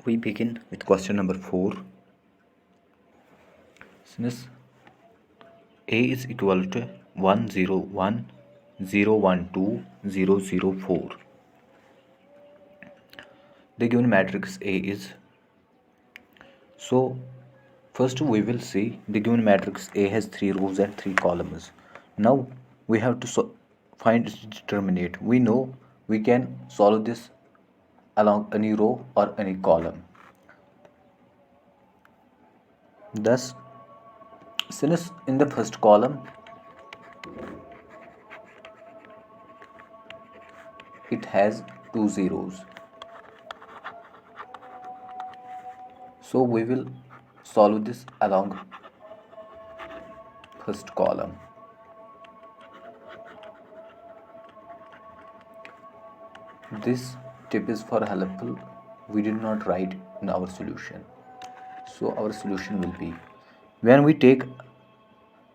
we begin with question number 4. Since A is equal to 101, 012, 004, the given matrix A is, so first we will see the given matrix A has 3 rows and 3 columns. Now we have to find its determinant. We know we can solve this along any row or any column. Thus, since in the first column it has 2 zeros, so we will solve this along first column. This tip is for helpful. We did not write in our solution. So our solution will be, when we take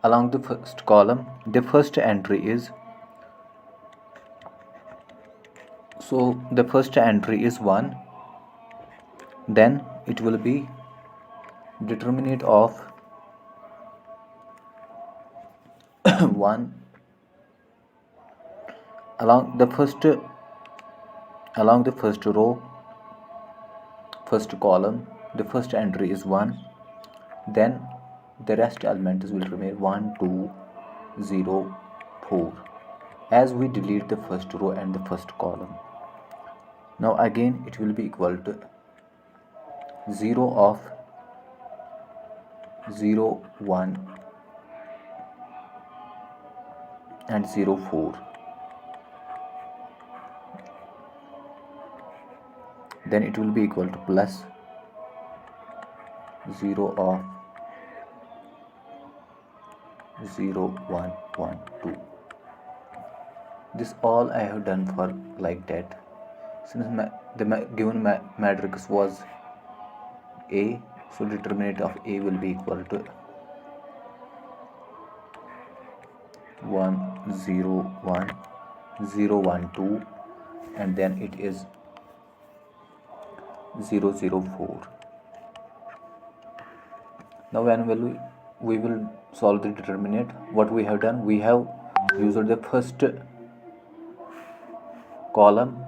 along the first column, the first entry is, so the first entry is 1, then it will be determinant of 1 along the first row, first column, the first entry is 1, then the rest elements will remain 1, 2, 0, 4, as we delete the first row and the first column. Now again it will be equal to 0 of 0, 1 and 0, 4. Then it will be equal to plus 0 of 0, 1, 1, 2. This all I have done for like that. Since the given matrix was A, so determinant of A will be equal to 1, 0, 1, 0, 1, 2, and then it is 0, 0, 4. Now when we will solve the determinant, what we have done, we have used the first column,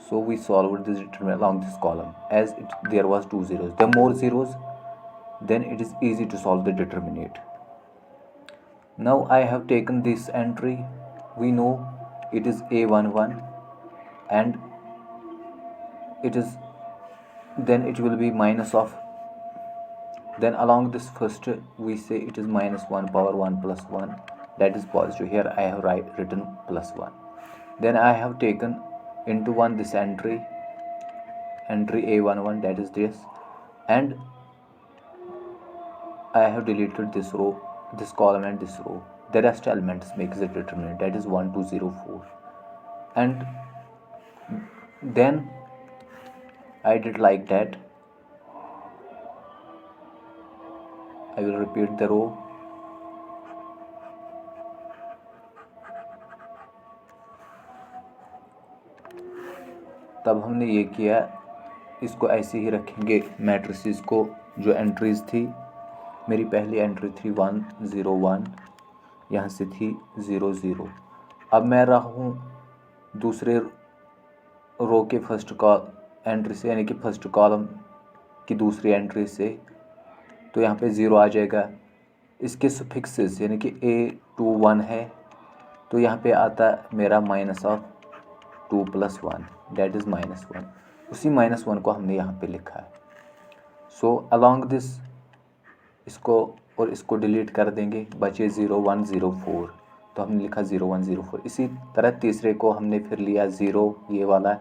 so we solved this determinant along this column, as there was 2 zeros. The more zeros, then it is easy to solve the determinant. Now I have taken this entry. We know it is A11, and it is, then it will be minus of, then along this first we say it is minus 1 power 1 plus 1, that is positive. Here I have written plus 1. Then I have taken into 1 this entry A11, that is this, and I have deleted this row, this column and this row. The rest elements makes the determinant, that is 1, 2, 0, 4. And then I did like that. I will repeat the row. तब हमने ये किया, इसको ऐसे ही रखेंगे matrices को, जो entries थी. मेरी पहली एंट्री थी 1, 0, 1, यहाँ से थी 0, 0. अब मैं रहा हूँ दूसरे रो के फर्स्ट एंट्री से, यानी कि फर्स्ट कॉलम की दूसरी एंट्री से, तो यहाँ पे 0 आ जाएगा. इसके सफिक्सेस यानी कि A21 है, तो यहाँ पे आता मेरा माइनस ऑफ 2 + 1, दैट इज़ -1. उसी -1 को हमने यहाँ पे लिखा है. सो अलॉन्ग दिस इसको और इसको डिलीट कर देंगे, बचे 0, 1, 0, 4, तो हमने लिखा 0, 1, 0, 4. इसी तरह तीसरे को हमने फिर लिया 0, ये वाला,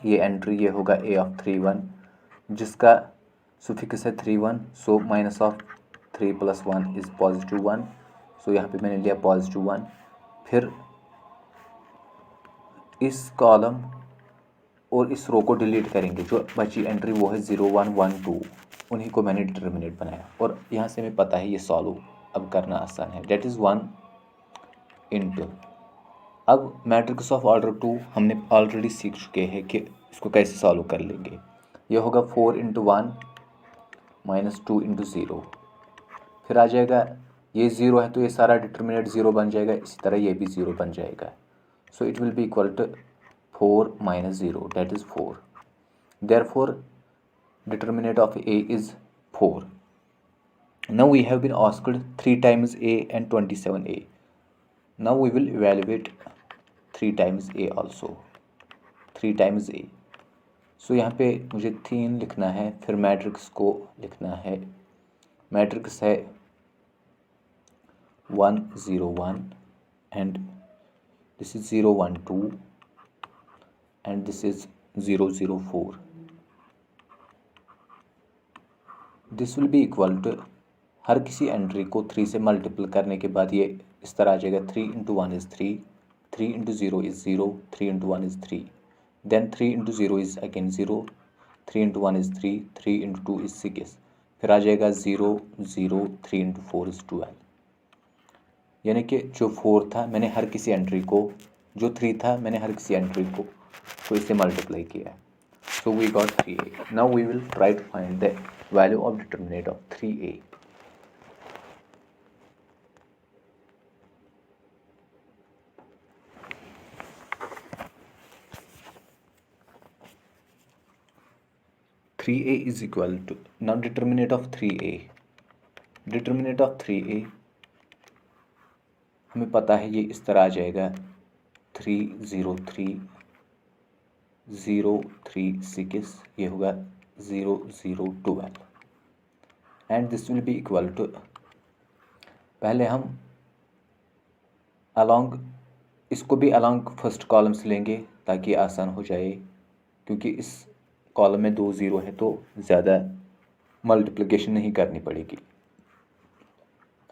ये एंट्री, ये होगा A31, जिसका सुफिक्स है 31, सो माइनस ऑफ 3 + 1 इज़ +1. सो यहाँ पे मैंने लिया +1. फिर इस कॉलम और इस रो को डिलीट करेंगे, जो बची एंट्री वो है 0, 1, 1, 2, उन्हीं को मैंने डिटर्मिनेट बनाया. और यहाँ से हमें पता है ये सॉल्व अब करना आसान है, डेट इज़ 1 × अब मैट्रिक्स ऑफ ऑर्डर 2 हमने ऑलरेडी सीख चुके हैं कि इसको कैसे सॉल्व कर लेंगे. ये होगा 4 इंटू 1 माइनस 2 इंटू 0। फिर आ जाएगा ये 0 है तो ये सारा डिटर्मिनेंट 0 बन जाएगा, इसी तरह ये भी 0 बन जाएगा। So it will be equal to 4 minus 0 that is 4। Therefore determinant of A is 4. Now we have been asked 3 times A and 27A. Now we will evaluate 3 times A also. 3 times A. So यहाँ पे मुझे 3 लिखना है, फिर matrix को लिखना है। Matrix है 1 0 1 and this is 0 1 2 and this is 0 0 4. This will be equal to, हर किसी एंट्री को 3 से मल्टीपल करने के बाद ये इस तरह आ जाएगा 3 into 1 is 3, 3 into 0 is 0, 3 into 1 is 3, then 3 into 0 is again 0, 3 into 1 is 3, 3 into 2 is 6, फिर आ जाएगा 0 0, 3 इंटू 4 इज़ 12। यानी कि जो 4 था मैंने हर किसी एंट्री को, जो 3 था मैंने हर किसी एंट्री को तो इससे मल्टीप्लाई किया है। So we got 3A. Now we will try to find the value of determinant of 3A. Three A is equal to, now determinant of 3A. Determinant of 3A हमें पता है ये इस तरह आ जाएगा 3 0 3 0 3 6, ये होगा 0 0 12 and this will be equal to, पहले हम अलॉन्ग इसको भी अलॉन्ग फर्स्ट कॉलम से लेंगे ताकि आसान हो जाए, क्योंकि इस कॉलम में 2 0 है तो ज़्यादा मल्टीप्लिकेशन नहीं करनी पड़ेगी।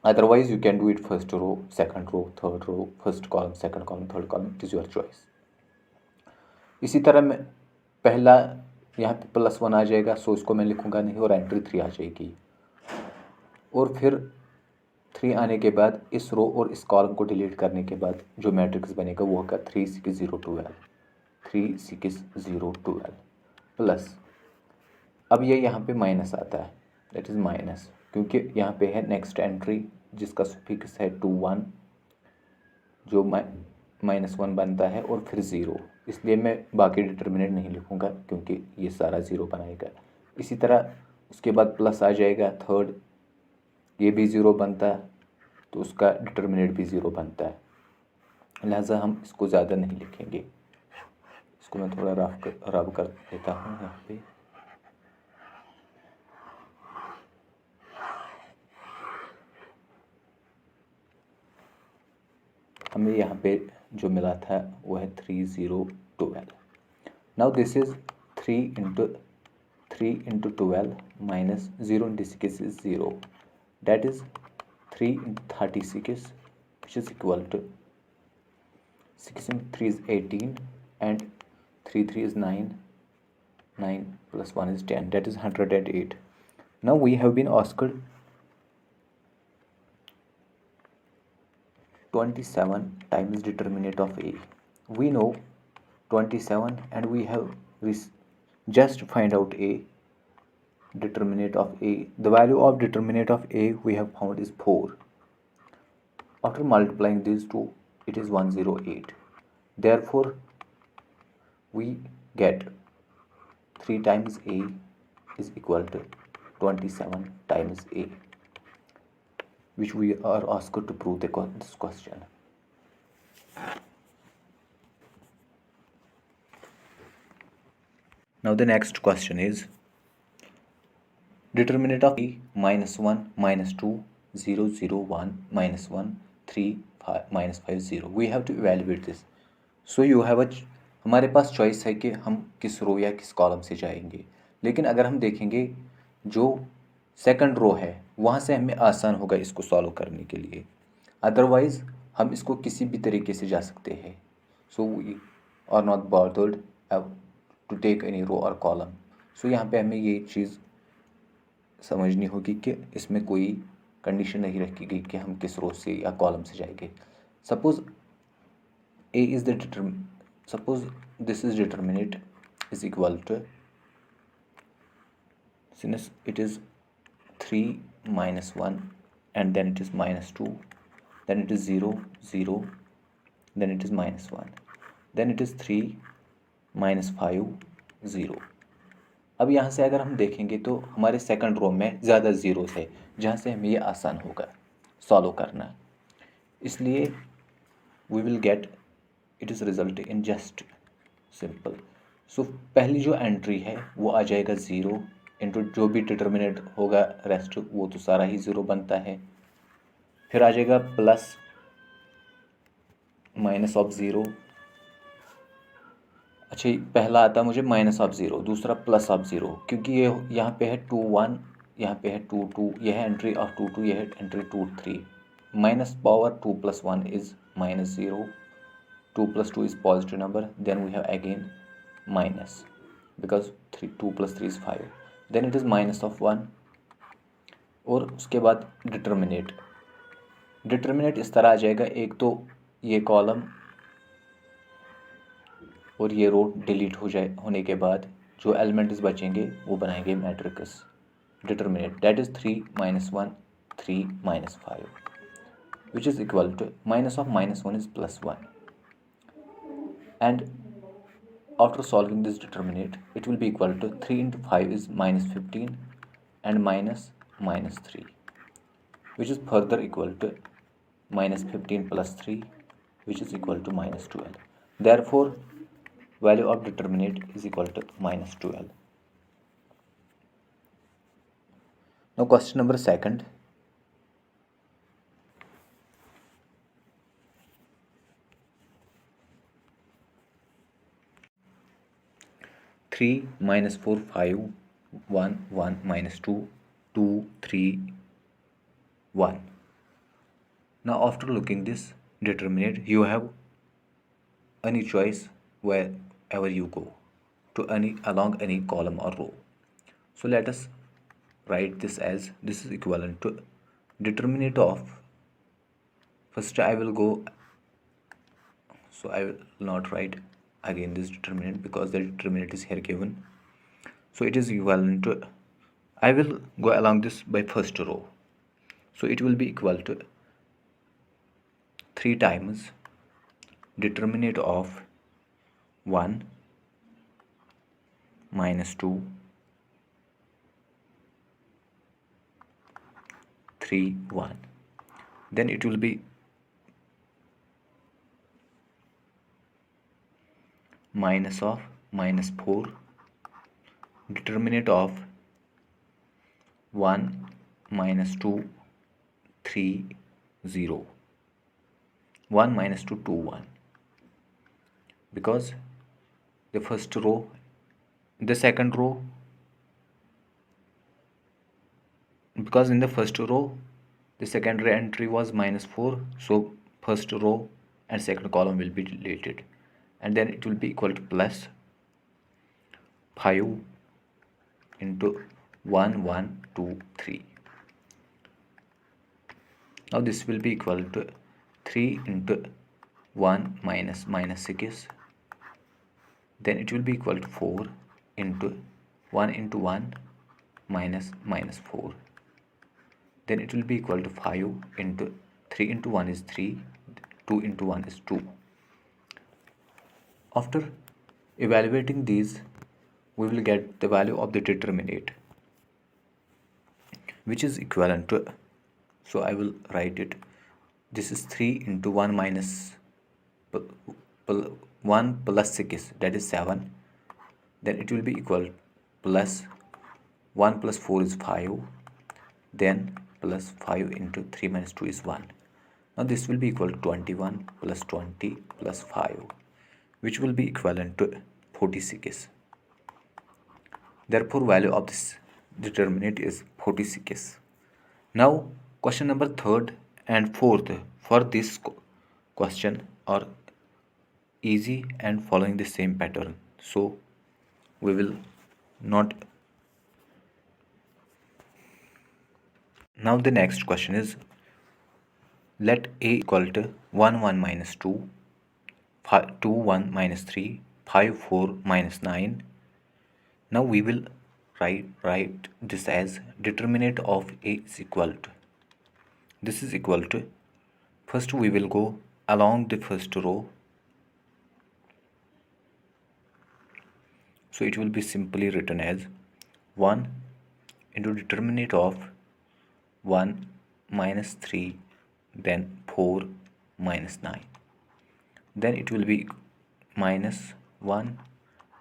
Otherwise you can do it first row, second row, third row, first column, second column, third column, it is your choice. इसी तरह मैं पहला यहाँ पे +1 आ जाएगा, सो इसको मैं लिखूँगा नहीं और एंट्री 3 आ जाएगी। और फिर 3 आने के बाद इस रो और इस कॉलम को डिलीट करने के बाद जो मैट्रिक्स बनेगा वो होगा 3 6 0 12, 3 6 0 12 प्लस, अब ये यहाँ पे माइनस आता है, दैट इज़ माइनस, क्योंकि यहाँ पे है नेक्स्ट एंट्री जिसका सुफिक्स है 2 1 जो -1 बनता है और फिर 0, इसलिए मैं बाकी डिटर्मिनेंट नहीं लिखूँगा क्योंकि ये सारा 0 बनाएगा। इसी तरह उसके बाद प्लस आ जाएगा थर्ड, ये भी 0 बनता है तो उसका डिटर्मिनेंट भी 0 बनता है, लिहाजा हम इसको ज़्यादा नहीं लिखेंगे। इसको मैं थोड़ा रब कर देता हूँ यहाँ पे। हमें यहाँ पे जो मिला था वो है 3 0 12। Now this is 3 into 12 minus 0 into 6 is 0, that is 3 into 36, which is equal to 6 into 3 is 18 and 3 3 is 9, 9 plus 1 is 10, that is 108. Now we have been asked 27 times determinant of A. We know 27 and we have just find out A. Determinant of A, the value of determinant of A we have found is 4. After multiplying these two it is 108. Therefore we get 3 times A is equal to 27 times A, which we are asked to prove this question. Now the next question is determinant of A -1 -2 0 0 1 -1 3 5 -5 0. We have to evaluate this. So you have हमारे पास choice है कि हम किस रो या किस column से जाएंगे, लेकिन अगर हम देखेंगे जो सेकंड रो है वहाँ से हमें आसान होगा इसको सॉल्व करने के लिए, अदरवाइज़ हम इसको किसी भी तरीके से जा सकते हैं। So we are not bothered to take any row और कॉलम। सो यहाँ पे हमें ये चीज़ समझनी होगी कि इसमें कोई कंडीशन नहीं रखी गई कि हम किस रो से या कॉलम से जाएंगे। Suppose A is the suppose this is determinant is equal to since it is 3 minus 1 and then it is minus 2, then it is 0 0, then it is minus 1, then it is 3 minus 5 0। अब यहाँ से अगर हम देखेंगे तो हमारे second row में ज़्यादा ज़ीरोस है, जहाँ से हमें ये आसान होगा सॉल्व करना, इसलिए we will get it is result in just simple. So पहली जो एंट्री है वो आ जाएगा 0 इंटू जो भी डिटर्मिनेंट होगा रेस्ट वो तो सारा ही 0 बनता है, फिर आ जाएगा प्लस माइनस ऑफ 0, अच्छा पहला आता मुझे माइनस ऑफ 0, दूसरा प्लस ऑफ 0, क्योंकि ये यहाँ पे है 2 1, यहाँ पे है 2 2, यह है एंट्री ऑफ 2 2, यह है entry 2 3, minus power 2 plus 1 is minus 0, 2 plus 2 is positive number, then we have again minus because 2 plus 3 is 5, then it is minus of 1, और उसके बाद डिटर्मिनेट इस तरह आ जाएगा, एक तो ये कॉलम और ये रो डिलीट होने के बाद जो एलिमेंट्स बचेंगे वो बनाएंगे matrix determinate, that is 3 minus 1 3 minus 5 which is equal to minus of minus 1 is plus 1, and after solving this determinate it will be equal to 3 into 5 is minus 15 and minus 3, which is further equal to minus 15 plus 3 which is equal to minus 12. Therefore value of determinate is equal to minus 12. Now question number second. Three minus 4 5 1 1 minus 2 2 3 1. Now after looking this determinate, you have any choice wherever you go to along any column or row. So let us write this as this is equivalent to determinate of, first I will go, so I will not write again this determinant because the determinant is here given, so it is equivalent to, I will go along this by first row, so it will be equal to 3 times determinant of 1 minus 2 3 1, then it will be minus of minus 4 determinant of 1 minus 2 3 0, 1 minus 2 2 1, because the first row, the second row, because in the first row the secondary entry was minus 4, so first row and second column will be deleted, and then it will be equal to plus 5 into 1 1 2 3. Now this will be equal to 3 into 1 minus 6, then it will be equal to 4 into 1 minus 4, then it will be equal to 5 into 3 into 1 is 3, 2 into 1 is 2. After evaluating these, we will get the value of the determinate, which is equivalent to, so I will write it, this is 3 into 1 minus 1 plus 6, that is 7, then it will be equal plus 1 plus 4 is 5, then plus 5 into 3 minus 2 is 1. Now this will be equal to 21 plus 20 plus 5, which will be equivalent to 46. Therefore value of this determinant is 46. Now question number third and fourth for this question are easy and following the same pattern, so we will not. Now the next question is, let a equal to 1 1 minus 2 2 1 minus 3 5 4 minus 9. Now we will write this as determinant of A is equal to, this is equal to, first we will go along the first row, so it will be simply written as 1 into determinant of 1 minus 3, then 4 minus 9, then it will be minus 1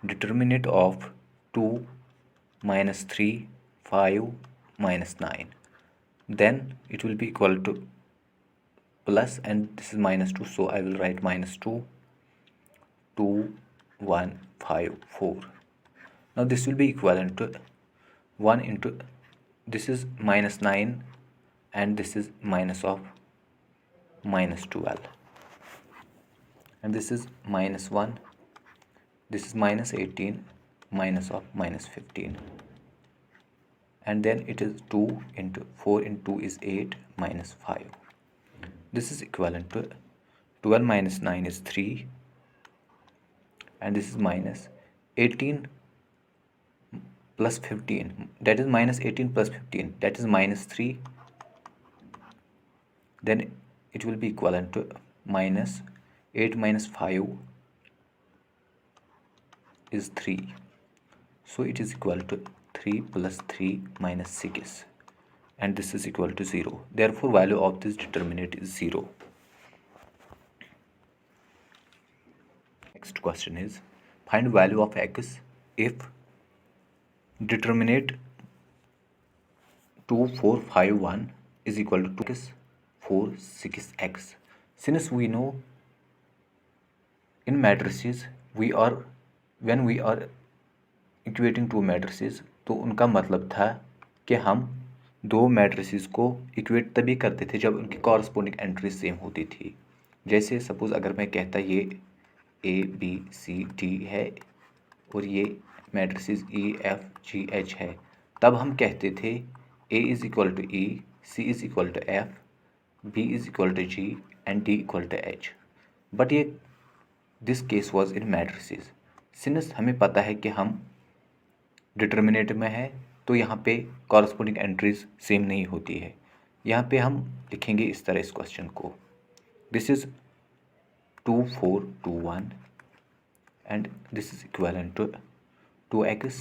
determinant of 2 minus 3, 5 minus 9, then it will be equal to plus, and this is minus 2, so I will write minus 2, 2, 1, 5, 4. Now this will be equivalent to 1 into, this is minus 9 and this is minus of minus 12, and this is minus 1, this is minus 18, minus of minus 15, and then it is 2 into 4 into 2 is 8 minus 5. This is equivalent to 12 minus 9 is 3, and this is minus 18 plus 15, that is minus 18 plus 15, that is minus 3, then it will be equivalent to minus 8 minus 5 is 3, so it is equal to 3 plus 3 minus 6, and this is equal to 0. Therefore value of this determinant is 0. Next question is find value of x if determinant 2, 4, 5, 1 is equal to 2x, 4, 6x. Since we know in matrices when we are equating to matrices, तो उनका मतलब था कि हम दो matrices को equate तभी करते थे जब उनकी कॉरस्पॉन्डिंग एंट्री सेम होती थी। जैसे सपोज़ अगर मैं कहता ये ए बी सी डी है और ये matrices E F G H है, तब हम कहते थे A is equal to E, C is equal to F, B is equal to G and D equal to H. But ये this case was in matrices. Since हमें पता है कि हम डिटर्मिनेंट में है, तो यहाँ पे कॉरस्पॉन्डिंग एंट्रीज सेम नहीं होती है। यहाँ पे हम लिखेंगे इस तरह इस क्वेश्चन को, this is 2 4 2 1 and this is equivalent to 2x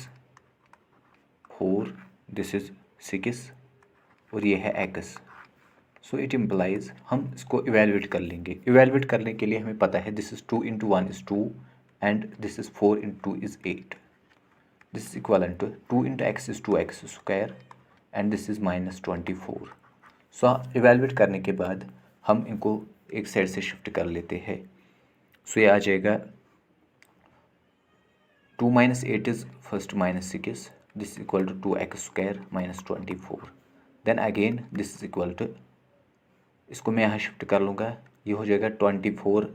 4, this is 6 और ये है x। सो इट इम्प्लाइज हम इसको इवेलुएट कर लेंगे। इवेलुएट करने के लिए हमें पता है this is 2 into 1 is 2 and this is 4 into 2 is 8। This is equivalent to 2 into X is 2x square and this is minus 24। So evaluate करने के बाद हम इनको एक साइड से शिफ्ट कर लेते हैं। सो ये आ जाएगा 2 minus 8 is first minus 6, this is equal to 2x square minus 24। Then again this is equal to, इसको मैं यहाँ शिफ्ट कर लूँगा, ये हो जाएगा 24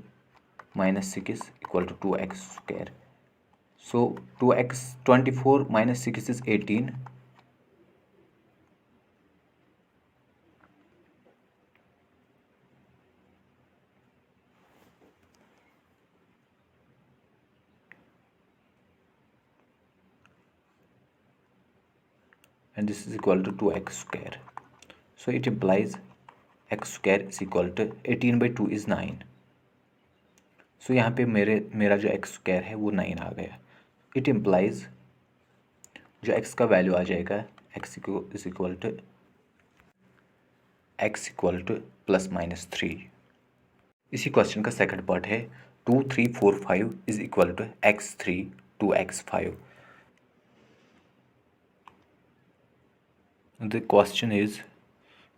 minus 6 equal to 2x square. So 2x 24 minus 6 is 18 and this is equal to 2x square. So it implies x square is equal to 18 by 2 is 9. So यहाँ पे मेरा जो x square है वो 9 आ गया। It implies जो x का value आ जाएगा x is equal to plus minus 3। इसी क्वेश्चन का सेकंड पार्ट है 2 3 4 5 is equal to x3 2x5। The question is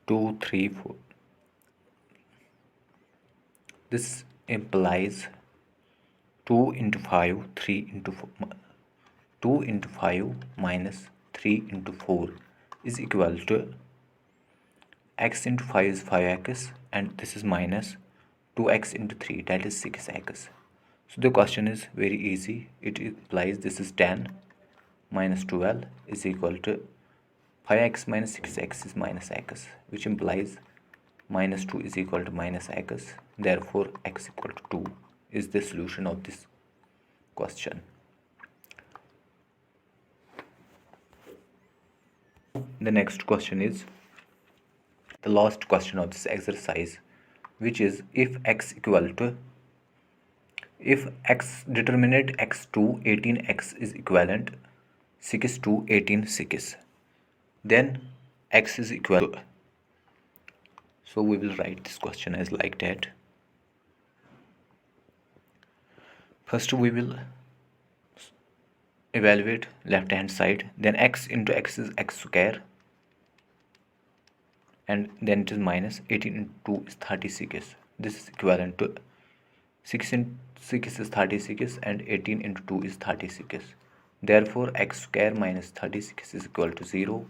2 3 4. This implies 2 into 5 3 into 4, 2 into 5 minus 3 into 4 is equal to x into 5 is 5x and this is minus 2x into 3, that is 6x. So the question is very easy. It implies this is 10 minus 12 is equal to 5x minus 6x is minus x, which implies minus 2 is equal to minus x. Therefore x equal to 2 is the solution of this question. The next question is the last question of this exercise, which is if x equal to, if x determinate x to 18x is equivalent 6 to 18 6, then x is equal to, so we will write this question as like that. First we will evaluate left hand side, then x into x is x square, and then it is minus 18 into 2 is 36. This is equivalent to 6 into 6 is 36 and 18 into 2 is 36. Therefore x square minus 36 is equal to 0,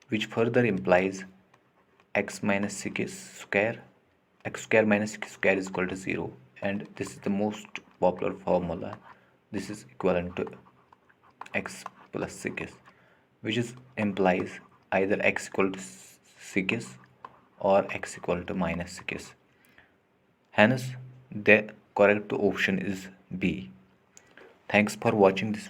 which further implies x minus 6 square, x square minus 6 square is equal to 0, and this is the most popular formula. This is equivalent to x plus 6, which is implies either x equal to 6 or x equal to minus 6. Hence the correct option is B. Thanks for watching this